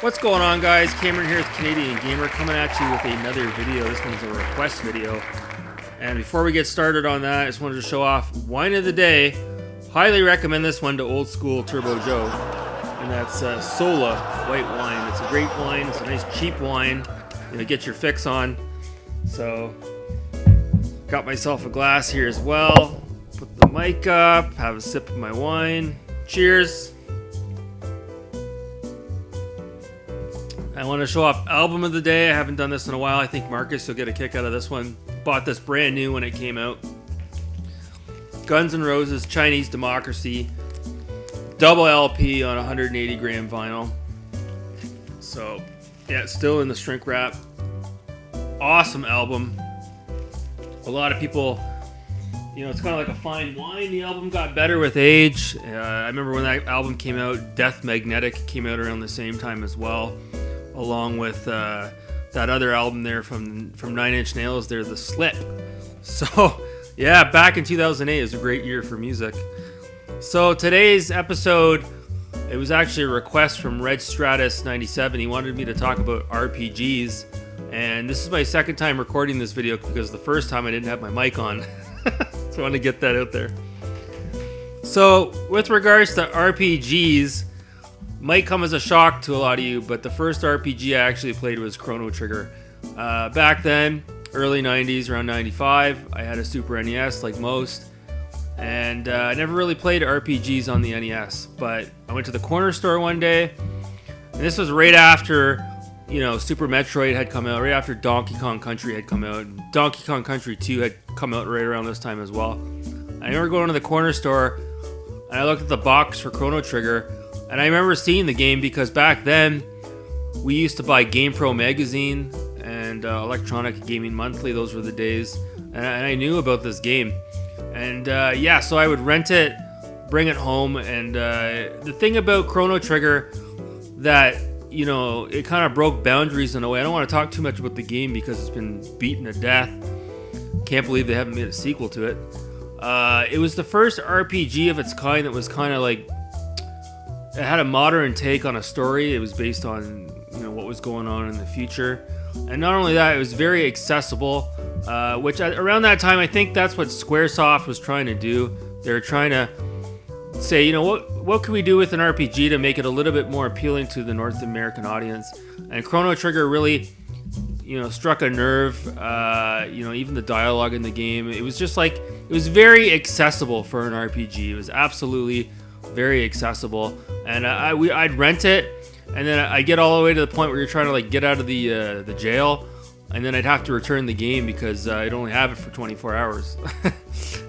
What's going on, guys? Cameron here with Canadian Gamer, coming at you with another video. This one's a request video. And before we get started on that, I just wanted to show off wine of the day. Highly recommend this one to Old School Turbo Joe. And that's Sola white wine. It's a great wine. It's a nice cheap wine. Get your fix on. So, got myself a glass here as well. Put the mic up, have a sip of my wine. Cheers. I want to show off album of the day. I haven't done this in a while. I think Marcus will get a kick out of this one. Bought this brand new when it came out. Guns N' Roses, Chinese Democracy. Double LP on 180 gram vinyl. So, yeah, it's still in the shrink wrap. Awesome album. A lot of people, it's kind of like a fine wine. The album got better with age. I remember when that album came out, Death Magnetic came out around the same time as well, along with that other album there from 9 Inch Nails there, The Slip. So, yeah, back in 2008 is a great year for music. So today's episode, it was actually a request from Red Stratus 97. He wanted me to talk about RPGs, and this is my second time recording this video because the first time I didn't have my mic on. So I want to get that out there. So with regards to RPGs, might come as a shock to a lot of you, but the first RPG I actually played was Chrono Trigger. Back then, early 90s, around 95, I had a Super NES like most, and I never really played RPGs on the NES, but I went to the corner store one day, and this was right after, Super Metroid had come out, right after Donkey Kong Country had come out. Donkey Kong Country 2 had come out right around this time as well. I remember going to the corner store, and I looked at the box for Chrono Trigger, and I remember seeing the game because back then, we used to buy GamePro magazine and Electronic Gaming Monthly. Those were the days. And I knew about this game. And so I would rent it, bring it home. And the thing about Chrono Trigger that, it kind of broke boundaries in a way. I don't want to talk too much about the game because it's been beaten to death. Can't believe they haven't made a sequel to it. It was the first RPG of its kind that was kind of like, it had a modern take on a story. It was based on, what was going on in the future. And not only that, it was very accessible, which around that time, I think that's what Squaresoft was trying to do. They were trying to say, what can we do with an RPG to make it a little bit more appealing to the North American audience? And Chrono Trigger really, struck a nerve. Even the dialogue in the game, it was just like, it was very accessible for an RPG. It was absolutely very accessible. And I'd rent it, and then I get all the way to the point where you're trying to get out of the jail, and then I'd have to return the game because I'd only have it for 24 hours.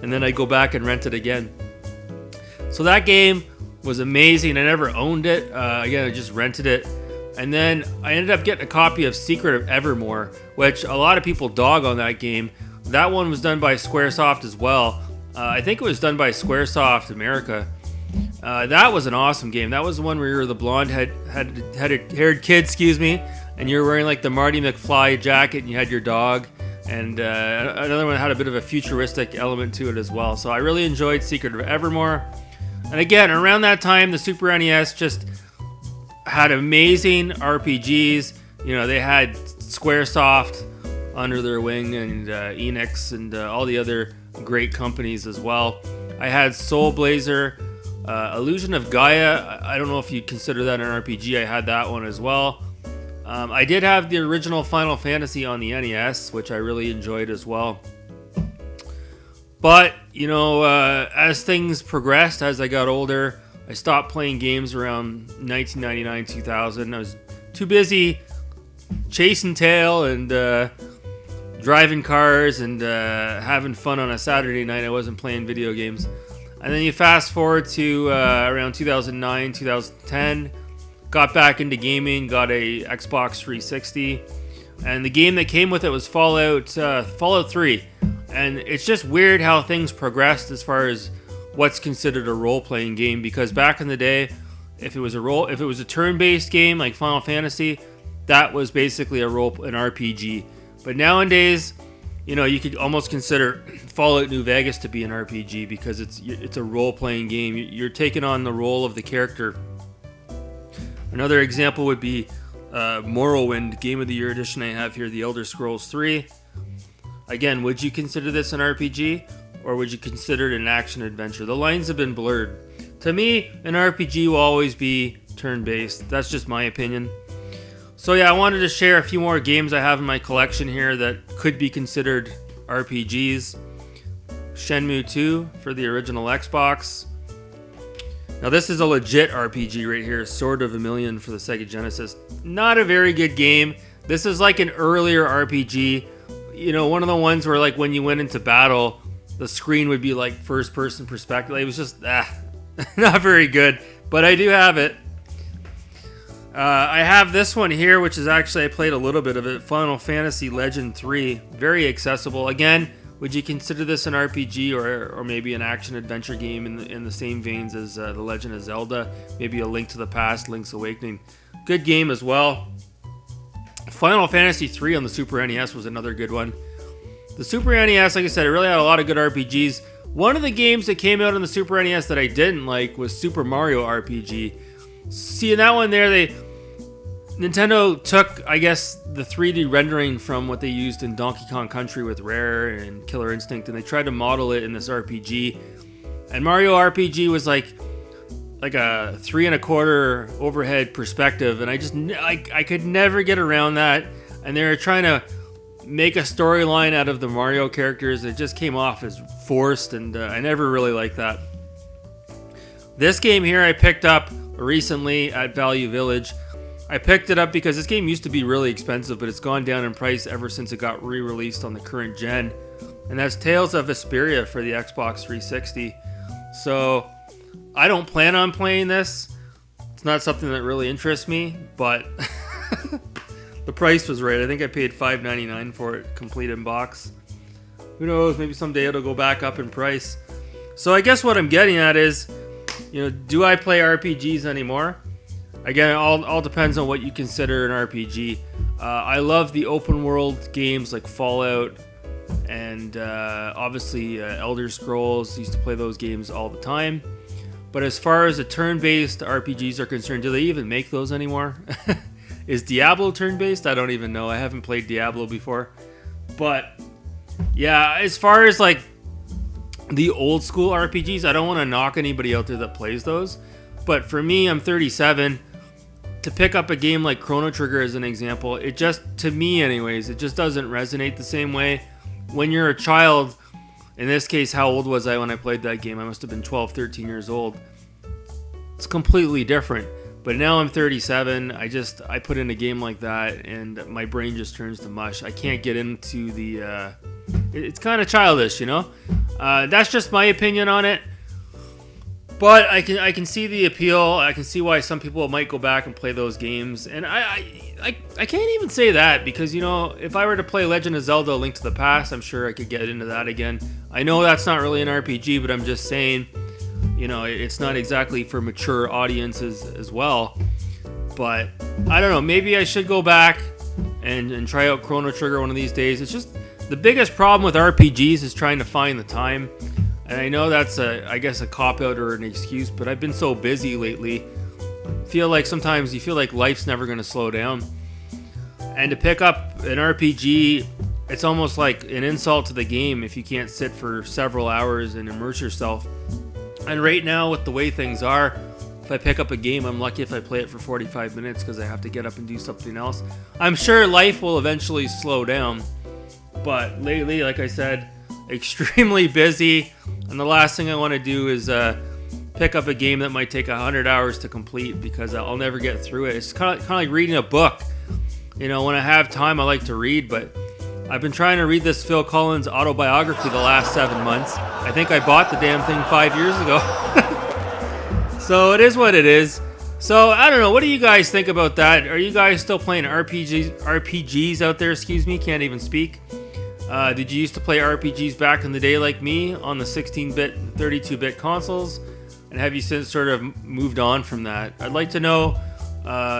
And then I'd go back and rent it again. So that game was amazing. I never owned it. Again, I just rented it. And then I ended up getting a copy of Secret of Evermore, which a lot of people dog on that game. That one was done by Squaresoft as well. I think it was done by Squaresoft America. That was an awesome game. That was the one where you were the blonde-haired kid, and you were wearing the Marty McFly jacket, and you had your dog. And another one had a bit of a futuristic element to it as well. So I really enjoyed Secret of Evermore. And again, around that time, the Super NES just had amazing RPGs. They had Squaresoft under their wing, and Enix, and all the other great companies as well. I had Soul Blazer. Illusion of Gaia, I don't know if you'd consider that an RPG. I had that one as well. I did have the original Final Fantasy on the NES, which I really enjoyed as well. But, as things progressed, as I got older, I stopped playing games around 1999, 2000. I was too busy chasing tail and driving cars and having fun on a Saturday night. I wasn't playing video games. And then you fast forward to around 2009, 2010, got back into gaming, got a Xbox 360, and the game that came with it was Fallout 3. And it's just weird how things progressed as far as what's considered a role-playing game, because back in the day, if it was a turn-based game like Final Fantasy, that was basically an RPG. But nowadays, you could almost consider Fallout New Vegas to be an RPG because it's a role-playing game. You're taking on the role of the character Another example would be Morrowind, Game of the Year edition I have here, The Elder Scrolls 3. Again, would you consider this an RPG, or would you consider it an action-adventure? The lines have been blurred. To me, an RPG will always be turn-based. That's just my opinion. So yeah, I wanted to share a few more games I have in my collection here that could be considered RPGs. Shenmue 2 for the original Xbox. Now this is a legit RPG right here, Sword of Vermilion for the Sega Genesis. Not a very good game. This is like an earlier RPG. You know, one of the ones where like when you went into battle, the screen would be like first person perspective. It was just not very good, but I do have it. I have this one here, which is actually, I played a little bit of it, Final Fantasy Legend 3. Very accessible. Again, would you consider this an RPG or maybe an action-adventure game in the same veins as The Legend of Zelda? Maybe A Link to the Past, Link's Awakening. Good game as well. Final Fantasy 3 on the Super NES was another good one. The Super NES, like I said, it really had a lot of good RPGs. One of the games that came out on the Super NES that I didn't like was Super Mario RPG. See, in that one there, Nintendo took, I guess, the 3D rendering from what they used in Donkey Kong Country with Rare and Killer Instinct, and they tried to model it in this RPG. And Mario RPG was like a 3 1/4 overhead perspective, and I could never get around that. And they were trying to make a storyline out of the Mario characters. It just came off as forced, and I never really liked that. This game here I picked up recently at Value Village. I picked it up because this game used to be really expensive, but it's gone down in price ever since it got re-released on the current gen. And that's Tales of Vesperia for the Xbox 360. So I don't plan on playing this. It's not something that really interests me, but the price was right. I think I paid $5.99 for it, complete in box. Who knows, maybe someday it'll go back up in price. So I guess what I'm getting at is, do I play RPGs anymore? Again, it all depends on what you consider an RPG. I love the open world games like Fallout and obviously Elder Scrolls. Used to play those games all the time. But as far as the turn-based RPGs are concerned, do they even make those anymore? Is Diablo turn-based? I don't even know. I haven't played Diablo before. But yeah, as far as like the old school RPGs, I don't want to knock anybody out there that plays those. But for me, I'm 37. To pick up a game like Chrono Trigger as an example, it just, to me anyways, it just doesn't resonate the same way. When you're a child, in this case, how old was I when I played that game? I must have been 12, 13 years old. It's completely different. But now I'm 37, I put in a game like that and my brain just turns to mush. I can't get into the, it's kind of childish, That's just my opinion on it. But I can see the appeal. I can see why some people might go back and play those games. And I can't even say that because, if I were to play Legend of Zelda: A Link to the Past, I'm sure I could get into that again. I know that's not really an RPG, but I'm just saying, it's not exactly for mature audiences as well. But I don't know. Maybe I should go back and try out Chrono Trigger one of these days. It's just the biggest problem with RPGs is trying to find the time. And I know that's I guess a cop-out or an excuse, but I've been so busy lately. Sometimes you feel like life's never going to slow down. And to pick up an RPG, it's almost like an insult to the game if you can't sit for several hours and immerse yourself. And right now, with the way things are, if I pick up a game, I'm lucky if I play it for 45 minutes because I have to get up and do something else. I'm sure life will eventually slow down. But lately, like I said, extremely busy. And the last thing I want to do is pick up a game that might take 100 hours to complete because I'll never get through it. It's kind of like reading a book. When I have time, I like to read, but I've been trying to read this Phil Collins autobiography the last 7 months. I think I bought the damn thing 5 years ago. So it is what it is. So I don't know. What do you guys think about that? Are you guys still playing RPGs out there? Excuse me, can't even speak. Did you used to play RPGs back in the day like me on the 16-bit, 32-bit consoles? And have you since sort of moved on from that? I'd like to know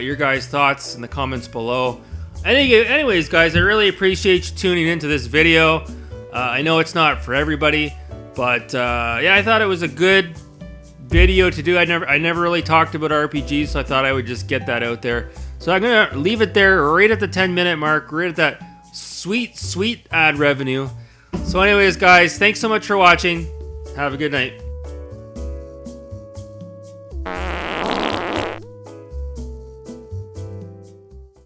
your guys' thoughts in the comments below. Anyways, guys, I really appreciate you tuning into this video. I know it's not for everybody, but yeah, I thought it was a good video to do. I never really talked about RPGs, so I thought I would just get that out there. So I'm gonna leave it there, right at the 10-minute mark, right at that sweet ad revenue. So anyways, guys, thanks so much for watching. Have a good night.